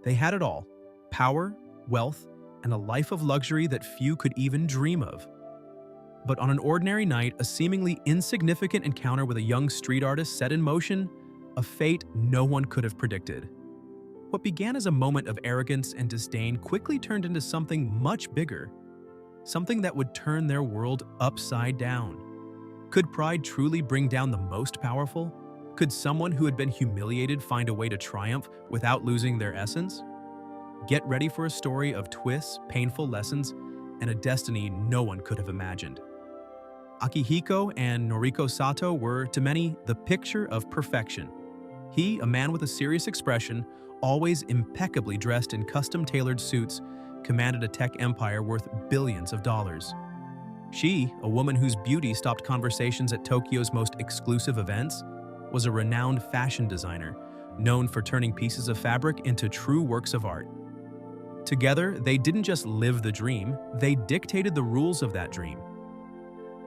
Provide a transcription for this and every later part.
They had it all: power, wealth, and a life of luxury that few could even dream of. But on an ordinary night, a seemingly insignificant encounter with a young street artist set in motion a fate no one could have predicted. What began as a moment of arrogance and disdain quickly turned into something much bigger, something that would turn their world upside down. Could pride truly bring down the most powerful? Could someone who had been humiliated find a way to triumph without losing their essence? Get ready for a story of twists, painful lessons, and a destiny no one could have imagined. Akihiko and Noriko Sato were, to many, the picture of perfection. He, a man with a serious expression, always impeccably dressed in custom-tailored suits, commanded a tech empire worth billions of dollars. She, a woman whose beauty stopped conversations at Tokyo's most exclusive events, was a renowned fashion designer, known for turning pieces of fabric into true works of art. Together, they didn't just live the dream, they dictated the rules of that dream.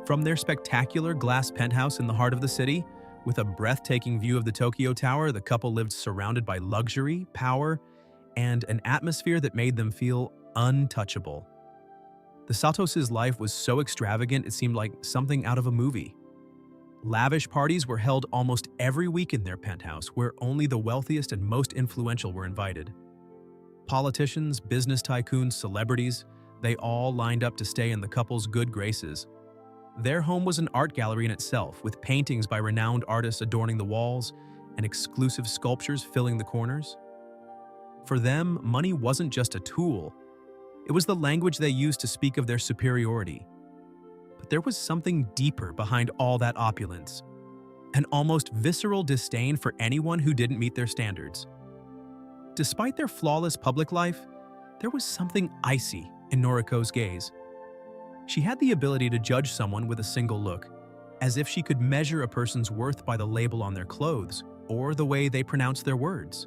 From their spectacular glass penthouse in the heart of the city, with a breathtaking view of the Tokyo Tower, the couple lived surrounded by luxury, power, and an atmosphere that made them feel untouchable. The Satos' life was so extravagant it seemed like something out of a movie. Lavish parties were held almost every week in their penthouse, where only the wealthiest and most influential were invited. Politicians, business tycoons, celebrities, they all lined up to stay in the couple's good graces. Their home was an art gallery in itself, with paintings by renowned artists adorning the walls and exclusive sculptures filling the corners. For them, money wasn't just a tool. It was the language they used to speak of their superiority. But there was something deeper behind all that opulence, an almost visceral disdain for anyone who didn't meet their standards. Despite their flawless public life, there was something icy in Noriko's gaze. She had the ability to judge someone with a single look, as if she could measure a person's worth by the label on their clothes or the way they pronounced their words.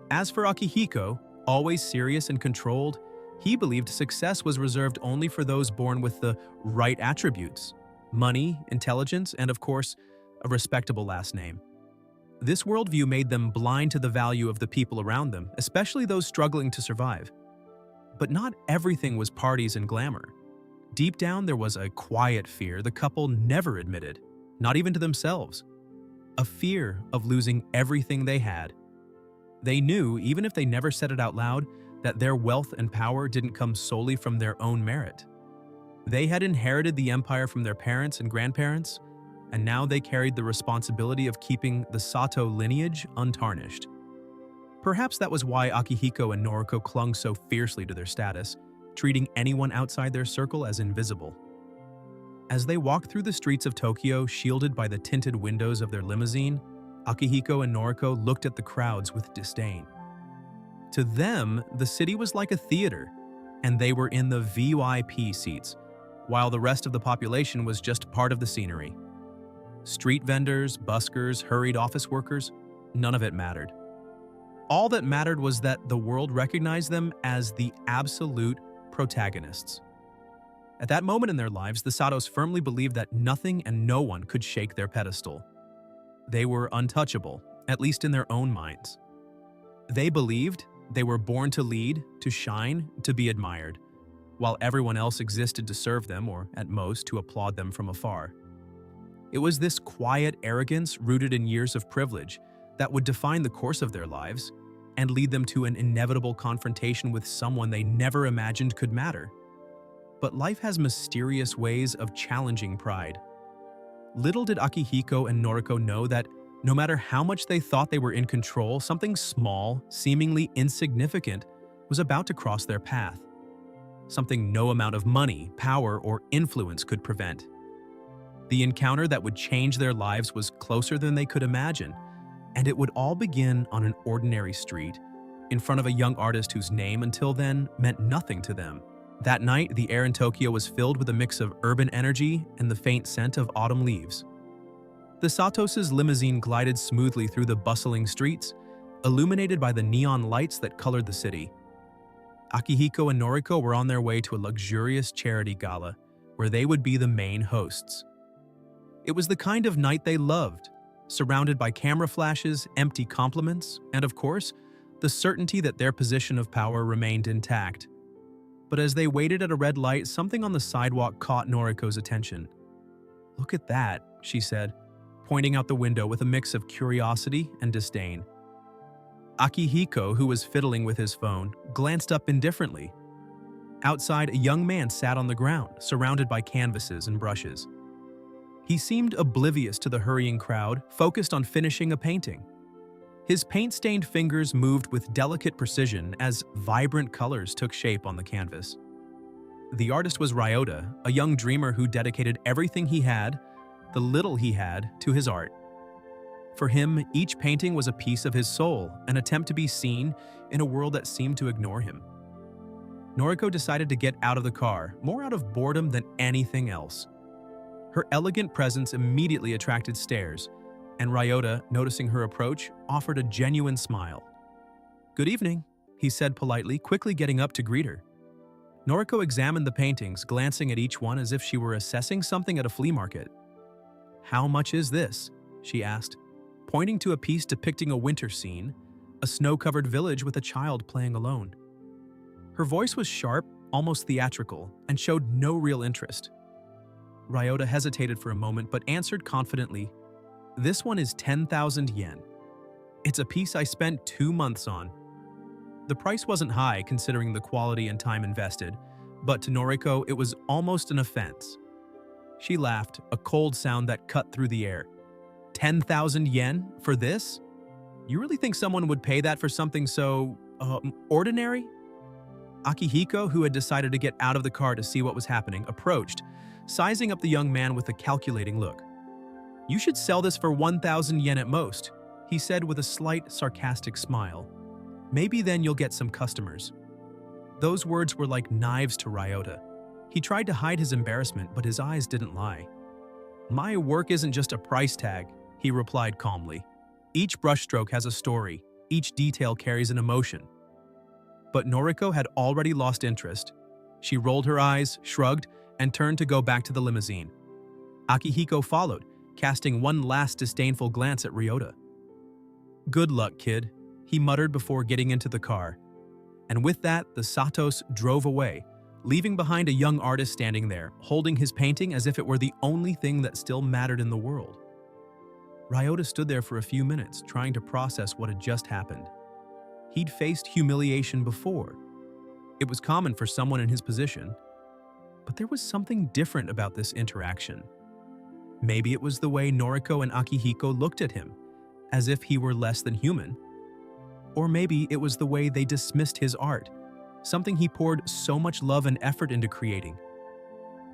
As for Akihiko, always serious and controlled, he believed success was reserved only for those born with the right attributes: money, intelligence, and of course, a respectable last name. This worldview made them blind to the value of the people around them, especially those struggling to survive. But not everything was parties and glamour. Deep down, there was a quiet fear the couple never admitted, not even to themselves. A fear of losing everything they had. They knew, even if they never said it out loud, that their wealth and power didn't come solely from their own merit. They had inherited the empire from their parents and grandparents, and now they carried the responsibility of keeping the Sato lineage untarnished. Perhaps that was why Akihiko and Noriko clung so fiercely to their status, treating anyone outside their circle as invisible. As they walked through the streets of Tokyo, shielded by the tinted windows of their limousine, Akihiko and Noriko looked at the crowds with disdain. To them, the city was like a theater, and they were in the VIP seats, while the rest of the population was just part of the scenery. Street vendors, buskers, hurried office workers, none of it mattered. All that mattered was that the world recognized them as the absolute protagonists. At that moment in their lives, the Satos firmly believed that nothing and no one could shake their pedestal. They were untouchable, at least in their own minds. They believed they were born to lead, to shine, to be admired, while everyone else existed to serve them or, at most, to applaud them from afar. It was this quiet arrogance rooted in years of privilege that would define the course of their lives and lead them to an inevitable confrontation with someone they never imagined could matter. But life has mysterious ways of challenging pride. Little did Akihiko and Noriko know that no matter how much they thought they were in control, something small, seemingly insignificant, was about to cross their path. Something no amount of money, power, or influence could prevent. The encounter that would change their lives was closer than they could imagine, and it would all begin on an ordinary street, in front of a young artist whose name until then meant nothing to them. That night, the air in Tokyo was filled with a mix of urban energy and the faint scent of autumn leaves. The Satos' limousine glided smoothly through the bustling streets, illuminated by the neon lights that colored the city. Akihiko and Noriko were on their way to a luxurious charity gala, where they would be the main hosts. It was the kind of night they loved, surrounded by camera flashes, empty compliments, and of course, the certainty that their position of power remained intact. But as they waited at a red light, something on the sidewalk caught Noriko's attention. "Look at that," she said, pointing out the window with a mix of curiosity and disdain. Akihiko, who was fiddling with his phone, glanced up indifferently. Outside, a young man sat on the ground, surrounded by canvases and brushes. He seemed oblivious to the hurrying crowd, focused on finishing a painting. His paint-stained fingers moved with delicate precision as vibrant colors took shape on the canvas. The artist was Ryota, a young dreamer who dedicated everything he had, the little he had, to his art. For him, each painting was a piece of his soul, an attempt to be seen in a world that seemed to ignore him. Noriko decided to get out of the car, more out of boredom than anything else. Her elegant presence immediately attracted stares, and Ryota, noticing her approach, offered a genuine smile. "Good evening," he said politely, quickly getting up to greet her. Noriko examined the paintings, glancing at each one as if she were assessing something at a flea market. "How much is this?" she asked, pointing to a piece depicting a winter scene, a snow-covered village with a child playing alone. Her voice was sharp, almost theatrical, and showed no real interest. Ryota hesitated for a moment but answered confidently, "This one is 10,000 yen. It's a piece I spent 2 months on." The price wasn't high considering the quality and time invested, but to Noriko it was almost an offense. She laughed, a cold sound that cut through the air. 10,000 yen for this? You really think someone would pay that for something so, ordinary? Akihiko, who had decided to get out of the car to see what was happening, approached, sizing up the young man with a calculating look. "You should sell this for 1,000 yen at most," he said with a slight, sarcastic smile. "Maybe then you'll get some customers." Those words were like knives to Ryota. He tried to hide his embarrassment, but his eyes didn't lie. "My work isn't just a price tag," he replied calmly. "Each brushstroke has a story, each detail carries an emotion." But Noriko had already lost interest. She rolled her eyes, shrugged, and turned to go back to the limousine. Akihiko followed, casting one last disdainful glance at Ryota. "Good luck, kid," he muttered before getting into the car. And with that, the Satos drove away, leaving behind a young artist standing there, holding his painting as if it were the only thing that still mattered in the world. Ryota stood there for a few minutes, trying to process what had just happened. He'd faced humiliation before. It was common for someone in his position. But there was something different about this interaction. Maybe it was the way Noriko and Akihiko looked at him, as if he were less than human. Or maybe it was the way they dismissed his art, something he poured so much love and effort into creating.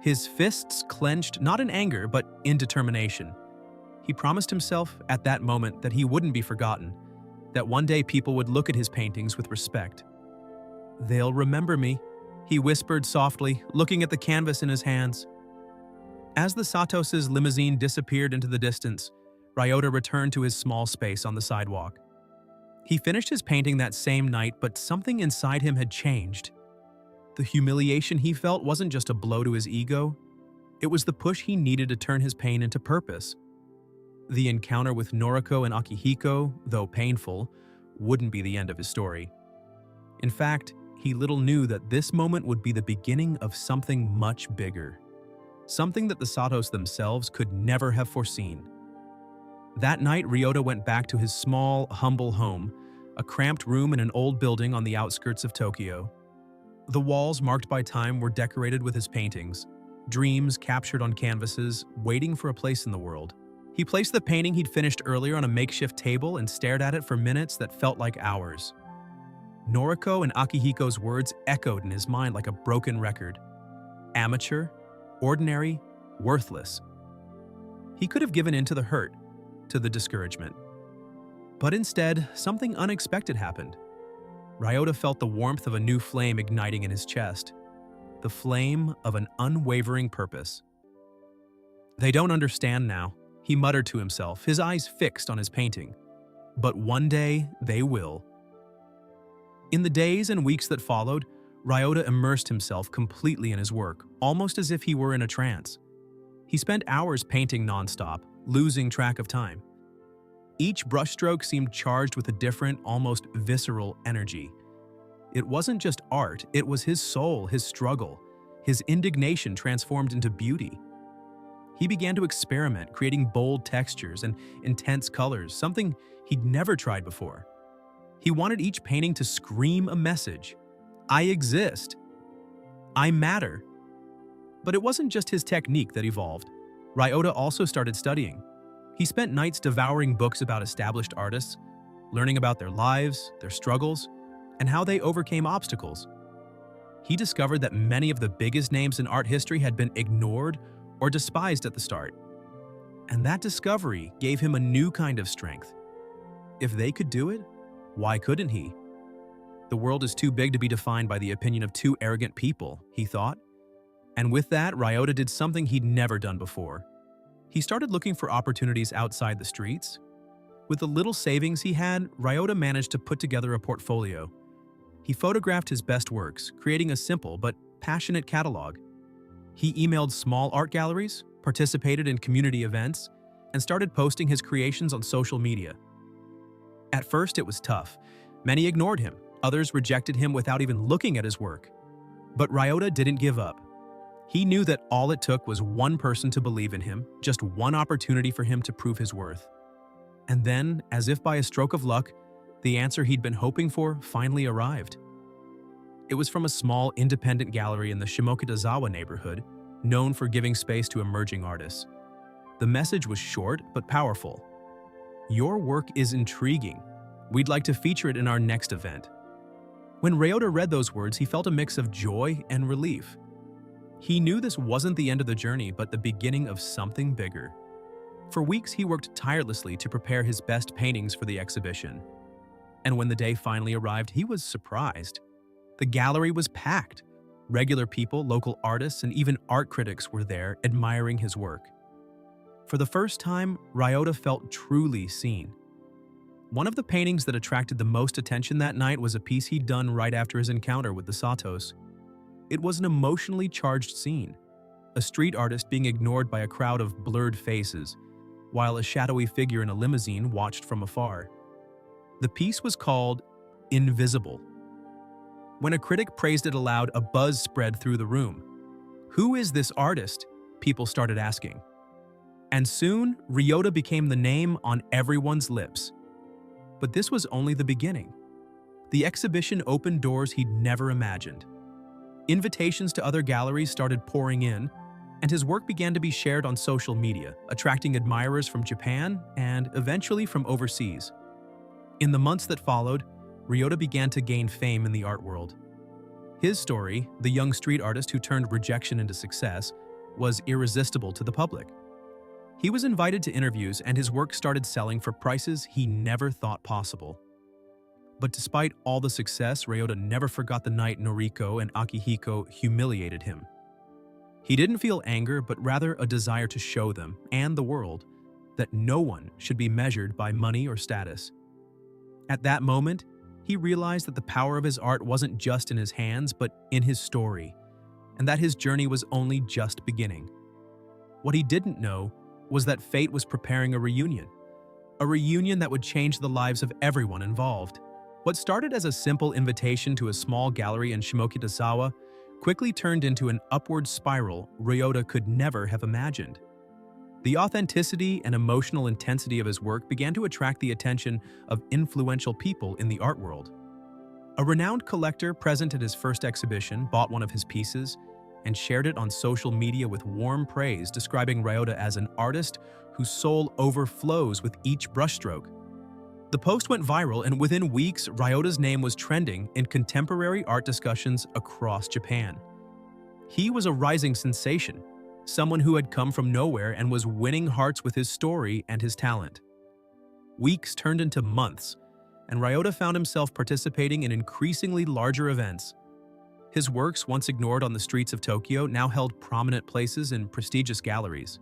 His fists clenched not in anger, but in determination. He promised himself at that moment that he wouldn't be forgotten, that one day people would look at his paintings with respect. "They'll remember me," he whispered softly, looking at the canvas in his hands. As the Satos' limousine disappeared into the distance, Ryota returned to his small space on the sidewalk. He finished his painting that same night, but something inside him had changed. The humiliation he felt wasn't just a blow to his ego, it was the push he needed to turn his pain into purpose. The encounter with Noriko and Akihiko, though painful, wouldn't be the end of his story. In fact, he little knew that this moment would be the beginning of something much bigger. Something that the Satos themselves could never have foreseen. That night, Ryota went back to his small, humble home, a cramped room in an old building on the outskirts of Tokyo. The walls, marked by time, were decorated with his paintings, dreams captured on canvases, waiting for a place in the world. He placed the painting he'd finished earlier on a makeshift table and stared at it for minutes that felt like hours. Noriko and Akihiko's words echoed in his mind like a broken record. Amateur, ordinary, worthless. He could have given in to the hurt, to the discouragement. But instead, something unexpected happened. Ryota felt the warmth of a new flame igniting in his chest. The flame of an unwavering purpose. "They don't understand now," he muttered to himself, his eyes fixed on his painting. "But one day, they will." In the days and weeks that followed, Ryota immersed himself completely in his work, almost as if he were in a trance. He spent hours painting nonstop, losing track of time. Each brushstroke seemed charged with a different, almost visceral energy. It wasn't just art, it was his soul, his struggle, his indignation transformed into beauty. He began to experiment, creating bold textures and intense colors, something he'd never tried before. He wanted each painting to scream a message. I exist. I matter. But it wasn't just his technique that evolved. Ryota also started studying. He spent nights devouring books about established artists, learning about their lives, their struggles, and how they overcame obstacles. He discovered that many of the biggest names in art history had been ignored or despised at the start. And that discovery gave him a new kind of strength. If they could do it, why couldn't he? The world is too big to be defined by the opinion of two arrogant people, he thought. And with that, Ryota did something he'd never done before. He started looking for opportunities outside the streets. With the little savings he had, Ryota managed to put together a portfolio. He photographed his best works, creating a simple but passionate catalog. He emailed small art galleries, participated in community events, and started posting his creations on social media. At first, it was tough. Many ignored him. Others rejected him without even looking at his work. But Ryota didn't give up. He knew that all it took was one person to believe in him, just one opportunity for him to prove his worth. And then, as if by a stroke of luck, the answer he'd been hoping for finally arrived. It was from a small, independent gallery in the Shimokitazawa neighborhood, known for giving space to emerging artists. The message was short but powerful. Your work is intriguing. We'd like to feature it in our next event. When Ryota read those words, he felt a mix of joy and relief. He knew this wasn't the end of the journey, but the beginning of something bigger. For weeks, he worked tirelessly to prepare his best paintings for the exhibition. And when the day finally arrived, he was surprised. The gallery was packed. Regular people, local artists, and even art critics were there admiring his work. For the first time, Ryota felt truly seen. One of the paintings that attracted the most attention that night was a piece he'd done right after his encounter with the Satos. It was an emotionally charged scene, a street artist being ignored by a crowd of blurred faces, while a shadowy figure in a limousine watched from afar. The piece was called Invisible. When a critic praised it aloud, a buzz spread through the room. Who is this artist? People started asking. And soon, Ryota became the name on everyone's lips. But this was only the beginning. The exhibition opened doors he'd never imagined. Invitations to other galleries started pouring in, and his work began to be shared on social media, attracting admirers from Japan and eventually from overseas. In the months that followed, Ryota began to gain fame in the art world. His story, the young street artist who turned rejection into success, was irresistible to the public. He was invited to interviews, and his work started selling for prices he never thought possible. But despite all the success, Ryota never forgot the night Noriko and Akihiko humiliated him. He didn't feel anger, but rather a desire to show them, and the world, that no one should be measured by money or status. At that moment, he realized that the power of his art wasn't just in his hands, but in his story, and that his journey was only just beginning. What he didn't know was that fate was preparing a reunion that would change the lives of everyone involved. What started as a simple invitation to a small gallery in Shimokitazawa quickly turned into an upward spiral Ryota could never have imagined. The authenticity and emotional intensity of his work began to attract the attention of influential people in the art world. A renowned collector present at his first exhibition bought one of his pieces and shared it on social media with warm praise, describing Ryota as an artist whose soul overflows with each brushstroke. The post went viral, and within weeks, Ryota's name was trending in contemporary art discussions across Japan. He was a rising sensation, someone who had come from nowhere and was winning hearts with his story and his talent. Weeks turned into months, and Ryota found himself participating in increasingly larger events. His works, once ignored on the streets of Tokyo, now held prominent places in prestigious galleries.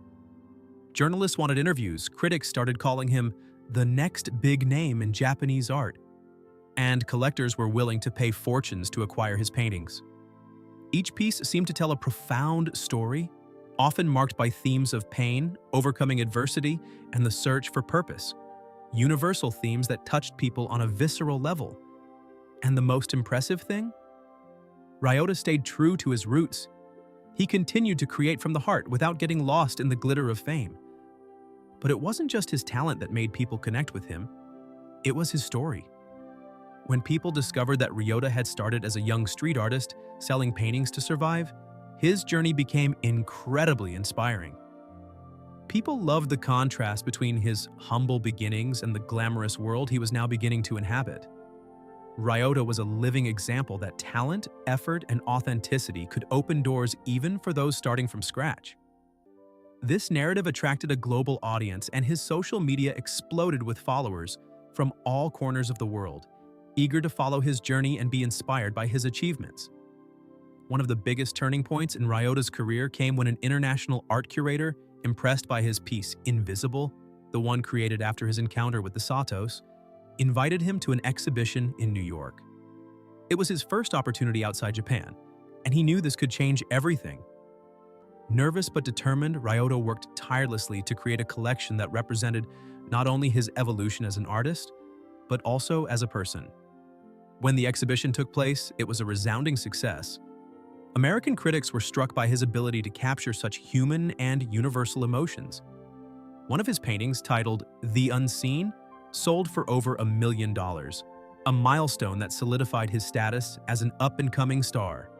Journalists wanted interviews, critics started calling him the next big name in Japanese art, and collectors were willing to pay fortunes to acquire his paintings. Each piece seemed to tell a profound story, often marked by themes of pain, overcoming adversity, and the search for purpose. universal themes that touched people on a visceral level. And the most impressive thing? Ryota stayed true to his roots. He continued to create from the heart without getting lost in the glitter of fame. But it wasn't just his talent that made people connect with him. It was his story. When people discovered that Ryota had started as a young street artist selling paintings to survive, his journey became incredibly inspiring. People loved the contrast between his humble beginnings and the glamorous world he was now beginning to inhabit. Ryota was a living example that talent, effort, and authenticity could open doors even for those starting from scratch. This narrative attracted a global audience, and his social media exploded with followers from all corners of the world, eager to follow his journey and be inspired by his achievements. One of the biggest turning points in Ryota's career came when an international art curator, impressed by his piece Invisible, the one created after his encounter with the Satos, invited him to an exhibition in New York. It was his first opportunity outside Japan, and he knew this could change everything. Nervous but determined, Ryota worked tirelessly to create a collection that represented not only his evolution as an artist, but also as a person. When the exhibition took place, it was a resounding success. American critics were struck by his ability to capture such human and universal emotions. One of his paintings, titled The Unseen, sold for over $1 million, a milestone that solidified his status as an up-and-coming star.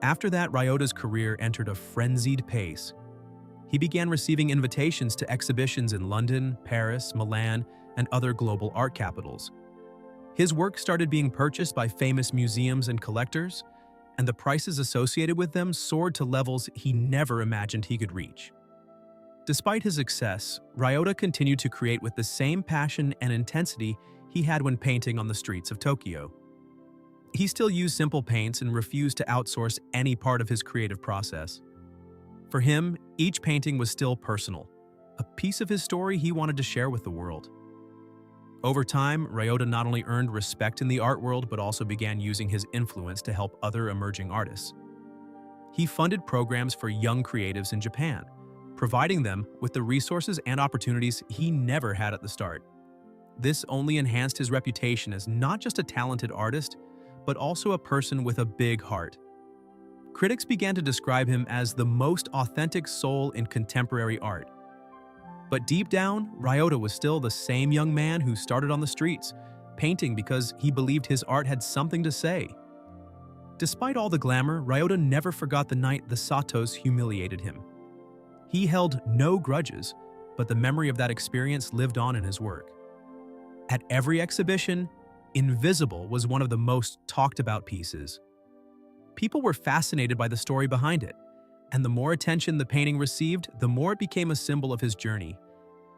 After that, Ryota's career entered a frenzied pace. He began receiving invitations to exhibitions in London, Paris, Milan, and other global art capitals. His work started being purchased by famous museums and collectors, and the prices associated with them soared to levels he never imagined he could reach. Despite his success, Ryota continued to create with the same passion and intensity he had when painting on the streets of Tokyo. He still used simple paints and refused to outsource any part of his creative process. For him, each painting was still personal, a piece of his story he wanted to share with the world. Over time, Ryota not only earned respect in the art world but also began using his influence to help other emerging artists. He funded programs for young creatives in Japan, providing them with the resources and opportunities he never had at the start. This only enhanced his reputation as not just a talented artist, but also a person with a big heart. Critics began to describe him as the most authentic soul in contemporary art. But deep down, Ryota was still the same young man who started on the streets, painting because he believed his art had something to say. Despite all the glamour, Ryota never forgot the night the Satos humiliated him. He held no grudges, but the memory of that experience lived on in his work. At every exhibition, Invisible was one of the most talked about pieces. People were fascinated by the story behind it, and the more attention the painting received, the more it became a symbol of his journey,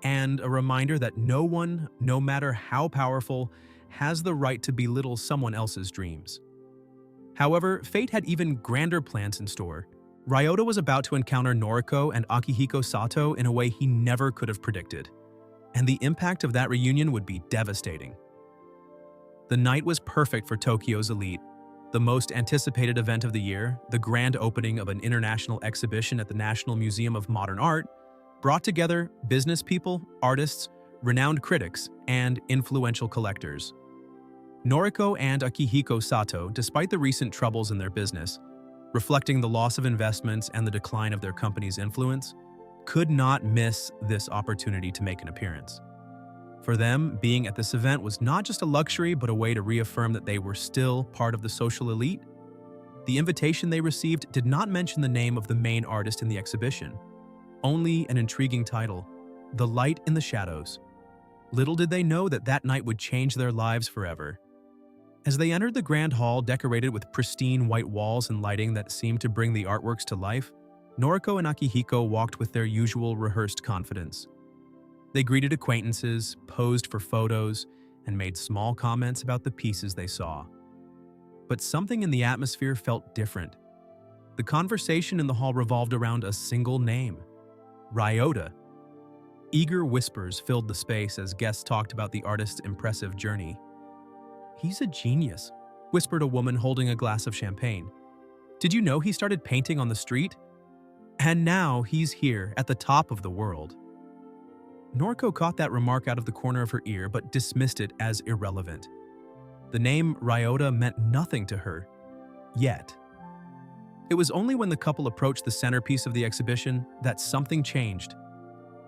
and a reminder that no one, no matter how powerful, has the right to belittle someone else's dreams. However, fate had even grander plans in store. Ryota was about to encounter Noriko and Akihiko Sato in a way he never could have predicted, and the impact of that reunion would be devastating. The night was perfect for Tokyo's elite. The most anticipated event of the year, the grand opening of an international exhibition at the National Museum of Modern Art, brought together business people, artists, renowned critics, and influential collectors. Noriko and Akihiko Sato, despite the recent troubles in their business, reflecting the loss of investments and the decline of their company's influence, could not miss this opportunity to make an appearance. For them, being at this event was not just a luxury, but a way to reaffirm that they were still part of the social elite. The invitation they received did not mention the name of the main artist in the exhibition, only an intriguing title, The Light in the Shadows. Little did they know that that night would change their lives forever. As they entered the grand hall decorated with pristine white walls and lighting that seemed to bring the artworks to life, Noriko and Akihiko walked with their usual rehearsed confidence. They greeted acquaintances, posed for photos, and made small comments about the pieces they saw. But something in the atmosphere felt different. The conversation in the hall revolved around a single name, Ryota. Eager whispers filled the space as guests talked about the artist's impressive journey. "He's a genius," whispered a woman holding a glass of champagne. "Did you know he started painting on the street? And now he's here at the top of the world." Noriko caught that remark out of the corner of her ear but dismissed it as irrelevant. The name Ryota meant nothing to her, yet. It was only when the couple approached the centerpiece of the exhibition that something changed.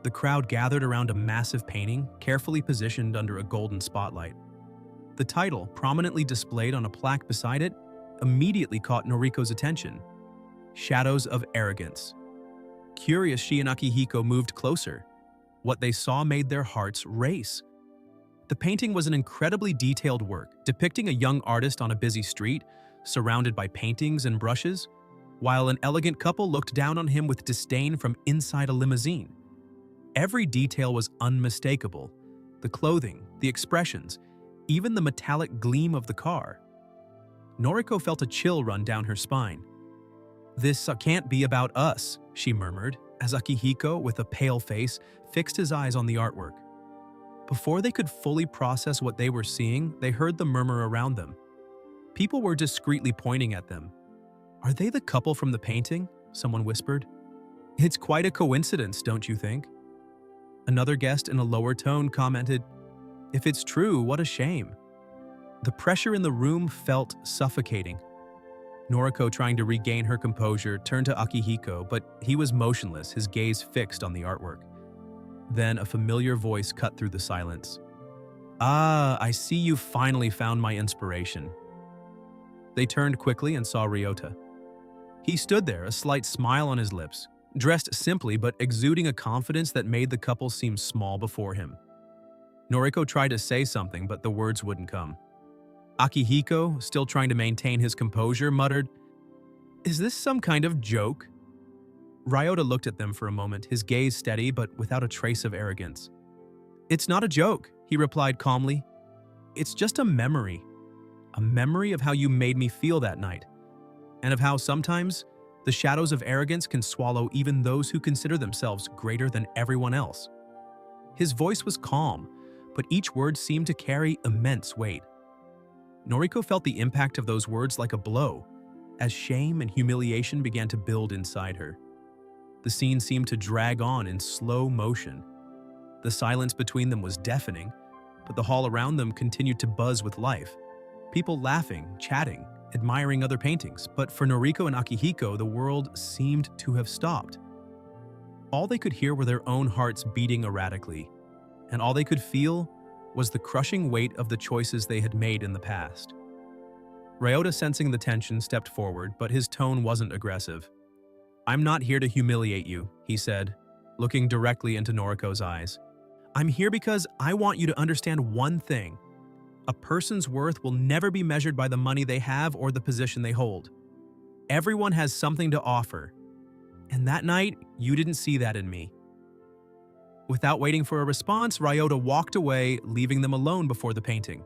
The crowd gathered around a massive painting, carefully positioned under a golden spotlight. The title, prominently displayed on a plaque beside it, immediately caught Noriko's attention. Shadows of Arrogance. Curious, she and Akihiko moved closer. What they saw made their hearts race. The painting was an incredibly detailed work, depicting a young artist on a busy street, surrounded by paintings and brushes, while an elegant couple looked down on him with disdain from inside a limousine. Every detail was unmistakable. The clothing, the expressions, even the metallic gleam of the car. Noriko felt a chill run down her spine. "This can't be about us," she murmured, as Akihiko, with a pale face, fixed his eyes on the artwork. Before they could fully process what they were seeing, they heard the murmur around them. People were discreetly pointing at them. "Are they the couple from the painting?" someone whispered. "It's quite a coincidence, don't you think?" Another guest in a lower tone commented, "If it's true, what a shame." The pressure in the room felt suffocating. Noriko, trying to regain her composure, turned to Akihiko, but he was motionless, his gaze fixed on the artwork. Then a familiar voice cut through the silence. "Ah, I see you finally found my inspiration." They turned quickly and saw Ryota. He stood there, a slight smile on his lips, dressed simply but exuding a confidence that made the couple seem small before him. Noriko tried to say something, but the words wouldn't come. Akihiko, still trying to maintain his composure, muttered, "Is this some kind of joke?" Ryota looked at them for a moment, his gaze steady but without a trace of arrogance. "It's not a joke," he replied calmly. "It's just a memory of how you made me feel that night, and of how sometimes the shadows of arrogance can swallow even those who consider themselves greater than everyone else." His voice was calm, but each word seemed to carry immense weight. Noriko felt the impact of those words like a blow, as shame and humiliation began to build inside her. The scene seemed to drag on in slow motion. The silence between them was deafening, but the hall around them continued to buzz with life. People laughing, chatting, admiring other paintings, but for Noriko and Akihiko, the world seemed to have stopped. All they could hear were their own hearts beating erratically, and all they could feel was the crushing weight of the choices they had made in the past. Ryota, sensing the tension, stepped forward, but his tone wasn't aggressive. "I'm not here to humiliate you," he said, looking directly into Noriko's eyes. "I'm here because I want you to understand one thing. A person's worth will never be measured by the money they have or the position they hold. Everyone has something to offer, and that night, you didn't see that in me." Without waiting for a response, Ryota walked away, leaving them alone before the painting.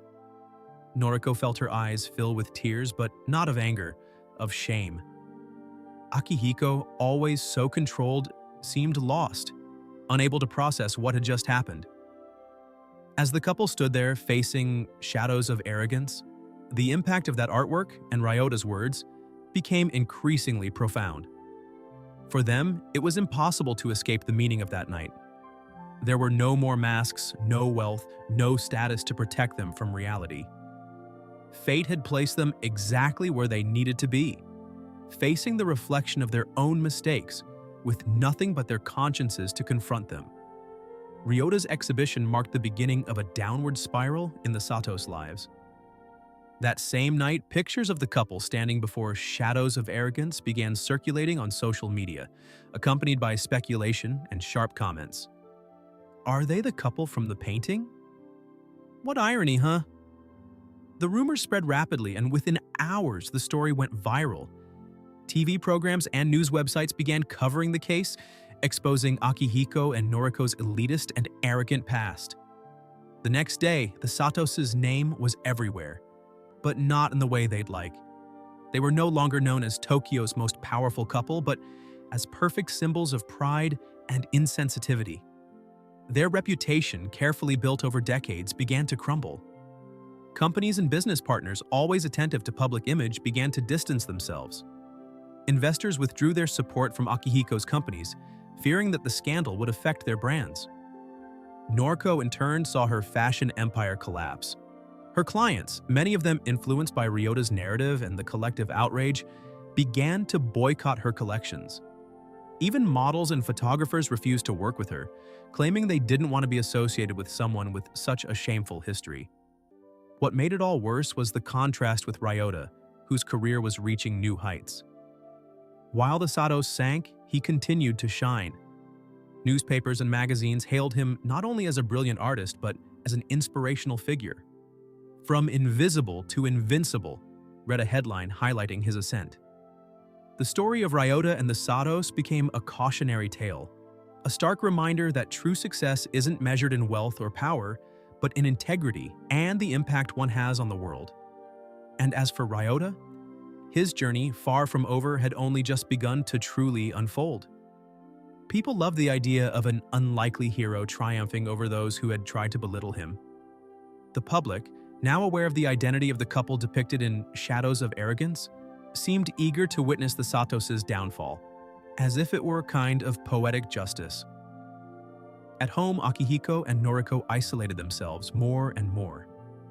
Noriko felt her eyes fill with tears, but not of anger, of shame. Akihiko, always so controlled, seemed lost, unable to process what had just happened. As the couple stood there facing shadows of arrogance, the impact of that artwork and Ryota's words became increasingly profound. For them, it was impossible to escape the meaning of that night. There were no more masks, no wealth, no status to protect them from reality. Fate had placed them exactly where they needed to be, facing the reflection of their own mistakes, with nothing but their consciences to confront them. Ryota's exhibition marked the beginning of a downward spiral in the Satos' lives. That same night, pictures of the couple standing before shadows of arrogance began circulating on social media, accompanied by speculation and sharp comments. "Are they the couple from the painting? What irony, huh?" The rumors spread rapidly, and within hours, the story went viral. TV programs and news websites began covering the case, exposing Akihiko and Noriko's elitist and arrogant past. The next day, the Satos' name was everywhere, but not in the way they'd like. They were no longer known as Tokyo's most powerful couple, but as perfect symbols of pride and insensitivity. Their reputation, carefully built over decades, began to crumble. Companies and business partners, always attentive to public image, began to distance themselves. Investors withdrew their support from Akihiko's companies, fearing that the scandal would affect their brands. Noriko in turn saw her fashion empire collapse. Her clients, many of them influenced by Ryota's narrative and the collective outrage, began to boycott her collections. Even models and photographers refused to work with her, claiming they didn't want to be associated with someone with such a shameful history. What made it all worse was the contrast with Ryota, whose career was reaching new heights. While the Satos sank, he continued to shine. Newspapers and magazines hailed him not only as a brilliant artist, but as an inspirational figure. From invisible to invincible, read a headline highlighting his ascent. The story of Ryota and the Satos became a cautionary tale, a stark reminder that true success isn't measured in wealth or power, but in integrity and the impact one has on the world. And as for Ryota, his journey, far from over, had only just begun to truly unfold. People loved the idea of an unlikely hero triumphing over those who had tried to belittle him. The public, now aware of the identity of the couple depicted in Shadows of Arrogance, seemed eager to witness the Satos' downfall, as if it were a kind of poetic justice. At home, Akihiko and Noriko isolated themselves more and more.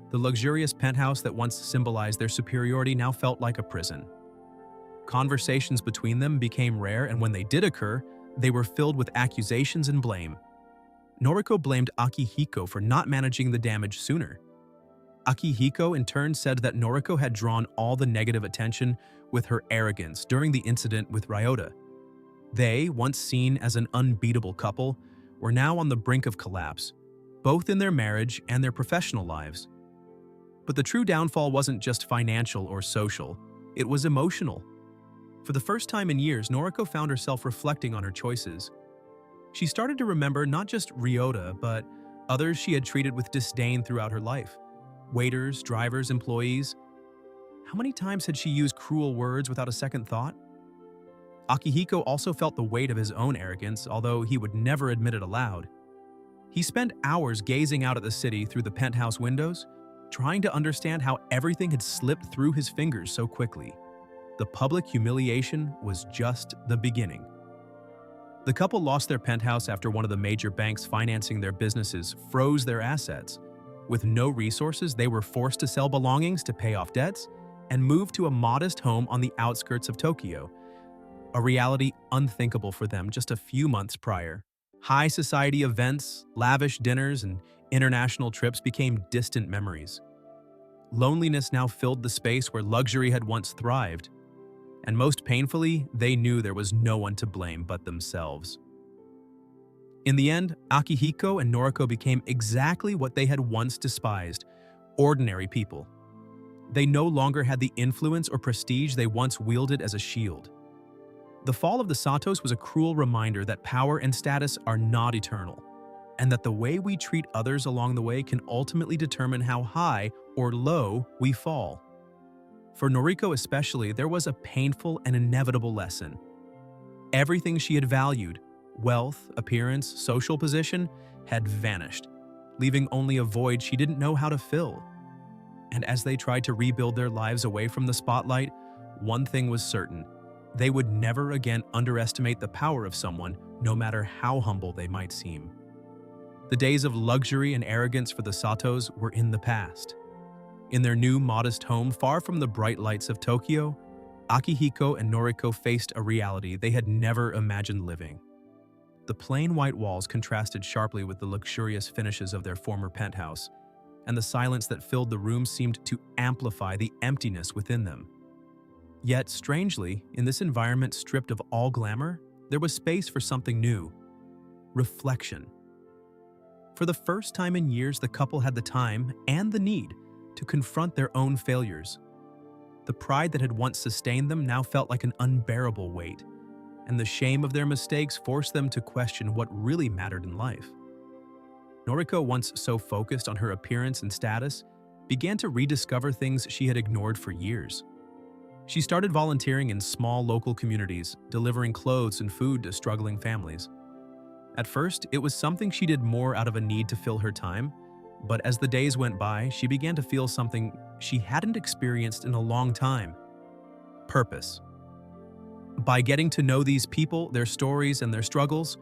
The luxurious penthouse that once symbolized their superiority now felt like a prison. Conversations between them became rare, and when they did occur, they were filled with accusations and blame. Noriko blamed Akihiko for not managing the damage sooner. Akihiko in turn said that Noriko had drawn all the negative attention with her arrogance during the incident with Ryota. They, once seen as an unbeatable couple, were now on the brink of collapse, both in their marriage and their professional lives. But the true downfall wasn't just financial or social, it was emotional. For the first time in years, Noriko found herself reflecting on her choices. She started to remember not just Ryota, but others she had treated with disdain throughout her life. Waiters, drivers, employees. How many times had she used cruel words without a second thought? Akihiko also felt the weight of his own arrogance, although he would never admit it aloud. He spent hours gazing out at the city through the penthouse windows, trying to understand how everything had slipped through his fingers so quickly. The public humiliation was just the beginning. The couple lost their penthouse after one of the major banks financing their businesses froze their assets. With no resources, they were forced to sell belongings to pay off debts and move to a modest home on the outskirts of Tokyo, a reality unthinkable for them just a few months prior. High society events, lavish dinners, and international trips became distant memories. Loneliness now filled the space where luxury had once thrived. And most painfully, they knew there was no one to blame but themselves. In the end, Akihiko and Noriko became exactly what they had once despised: ordinary people. They no longer had the influence or prestige they once wielded as a shield. The fall of the Satos was a cruel reminder that power and status are not eternal, and that the way we treat others along the way can ultimately determine how high or low we fall. For Noriko especially, there was a painful and inevitable lesson. Everything she had valued, wealth, appearance, social position, had vanished, leaving only a void she didn't know how to fill. And as they tried to rebuild their lives away from the spotlight, one thing was certain: they would never again underestimate the power of someone, no matter how humble they might seem. The days of luxury and arrogance for the Satos were in the past. In their new modest home, far from the bright lights of Tokyo, Akihiko and Noriko faced a reality they had never imagined living. The plain white walls contrasted sharply with the luxurious finishes of their former penthouse, and the silence that filled the room seemed to amplify the emptiness within them. Yet, strangely, in this environment stripped of all glamour, there was space for something new: reflection. For the first time in years, the couple had the time and the need to confront their own failures. The pride that had once sustained them now felt like an unbearable weight, and the shame of their mistakes forced them to question what really mattered in life. Noriko, once so focused on her appearance and status, began to rediscover things she had ignored for years. She started volunteering in small local communities, delivering clothes and food to struggling families. At first, it was something she did more out of a need to fill her time, but as the days went by, she began to feel something she hadn't experienced in a long time: purpose. By getting to know these people, their stories, and their struggles,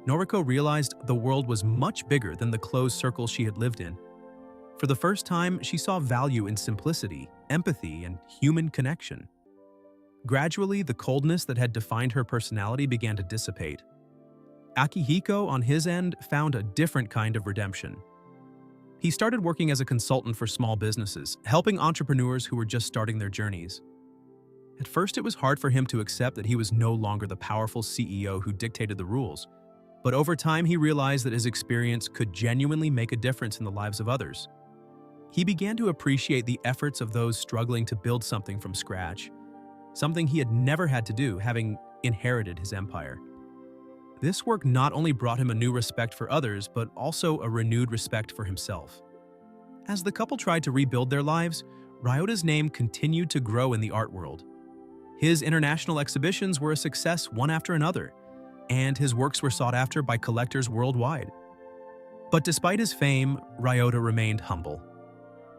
Noriko realized the world was much bigger than the closed circle she had lived in. For the first time, she saw value in simplicity, empathy, and human connection. Gradually, the coldness that had defined her personality began to dissipate. Akihiko, on his end, found a different kind of redemption. He started working as a consultant for small businesses, helping entrepreneurs who were just starting their journeys. At first, it was hard for him to accept that he was no longer the powerful CEO who dictated the rules. But over time, he realized that his experience could genuinely make a difference in the lives of others. He began to appreciate the efforts of those struggling to build something from scratch, something he had never had to do, having inherited his empire. This work not only brought him a new respect for others, but also a renewed respect for himself. As the couple tried to rebuild their lives, Ryota's name continued to grow in the art world. His international exhibitions were a success one after another, and his works were sought after by collectors worldwide. But despite his fame, Ryota remained humble.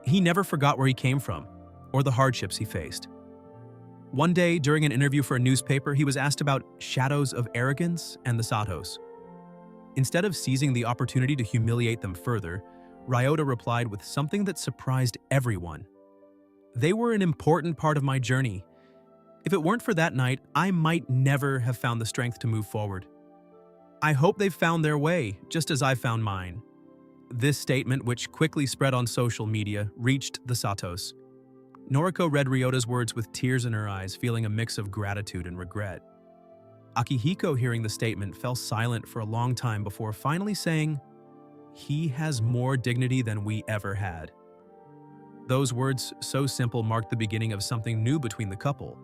He never forgot where he came from, or the hardships he faced. One day, during an interview for a newspaper, he was asked about shadows of arrogance and the Satos. Instead of seizing the opportunity to humiliate them further, Ryota replied with something that surprised everyone. "They were an important part of my journey. If it weren't for that night, I might never have found the strength to move forward. I hope they've found their way, just as I found mine." This statement, which quickly spread on social media, reached the Satos. Noriko read Ryota's words with tears in her eyes, feeling a mix of gratitude and regret. Akihiko, hearing the statement, fell silent for a long time before finally saying, "He has more dignity than we ever had." Those words, so simple, marked the beginning of something new between the couple.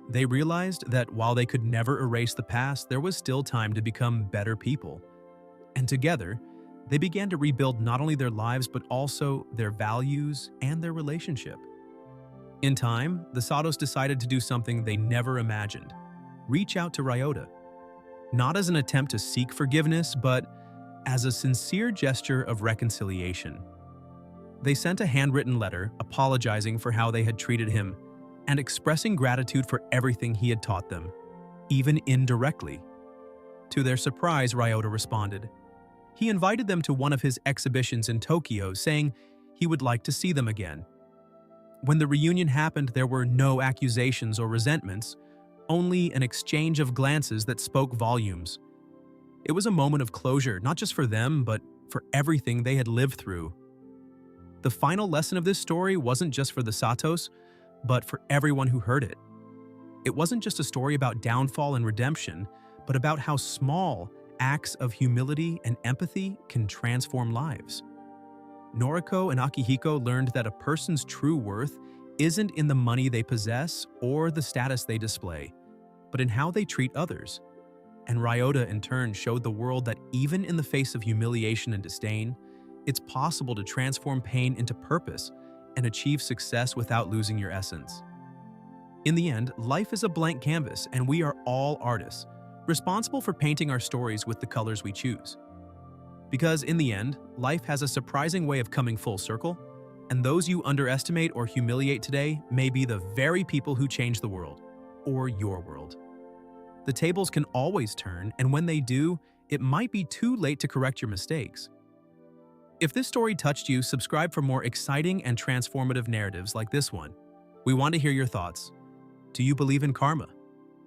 They realized that while they could never erase the past, there was still time to become better people. And together, they began to rebuild not only their lives but also their values and their relationship. In time, the Satos decided to do something they never imagined: reach out to Ryota. Not as an attempt to seek forgiveness, but as a sincere gesture of reconciliation. They sent a handwritten letter apologizing for how they had treated him and expressing gratitude for everything he had taught them, even indirectly. To their surprise, Ryota responded. He invited them to one of his exhibitions in Tokyo, saying he would like to see them again. When the reunion happened, there were no accusations or resentments, only an exchange of glances that spoke volumes. It was a moment of closure, not just for them, but for everything they had lived through. The final lesson of this story wasn't just for the Satos, but for everyone who heard it. It wasn't just a story about downfall and redemption, but about how small acts of humility and empathy can transform lives. Noriko and Akihiko learned that a person's true worth isn't in the money they possess or the status they display, but in how they treat others. And Ryota, in turn, showed the world that even in the face of humiliation and disdain, it's possible to transform pain into purpose and achieve success without losing your essence. In the end, life is a blank canvas, and we are all artists, responsible for painting our stories with the colors we choose. Because in the end, life has a surprising way of coming full circle, and those you underestimate or humiliate today may be the very people who change the world, or your world. The tables can always turn, and when they do, it might be too late to correct your mistakes. If this story touched you, subscribe for more exciting and transformative narratives like this one. We want to hear your thoughts. Do you believe in karma?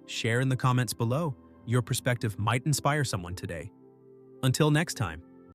Share in the comments below. Your perspective might inspire someone today. Until next time.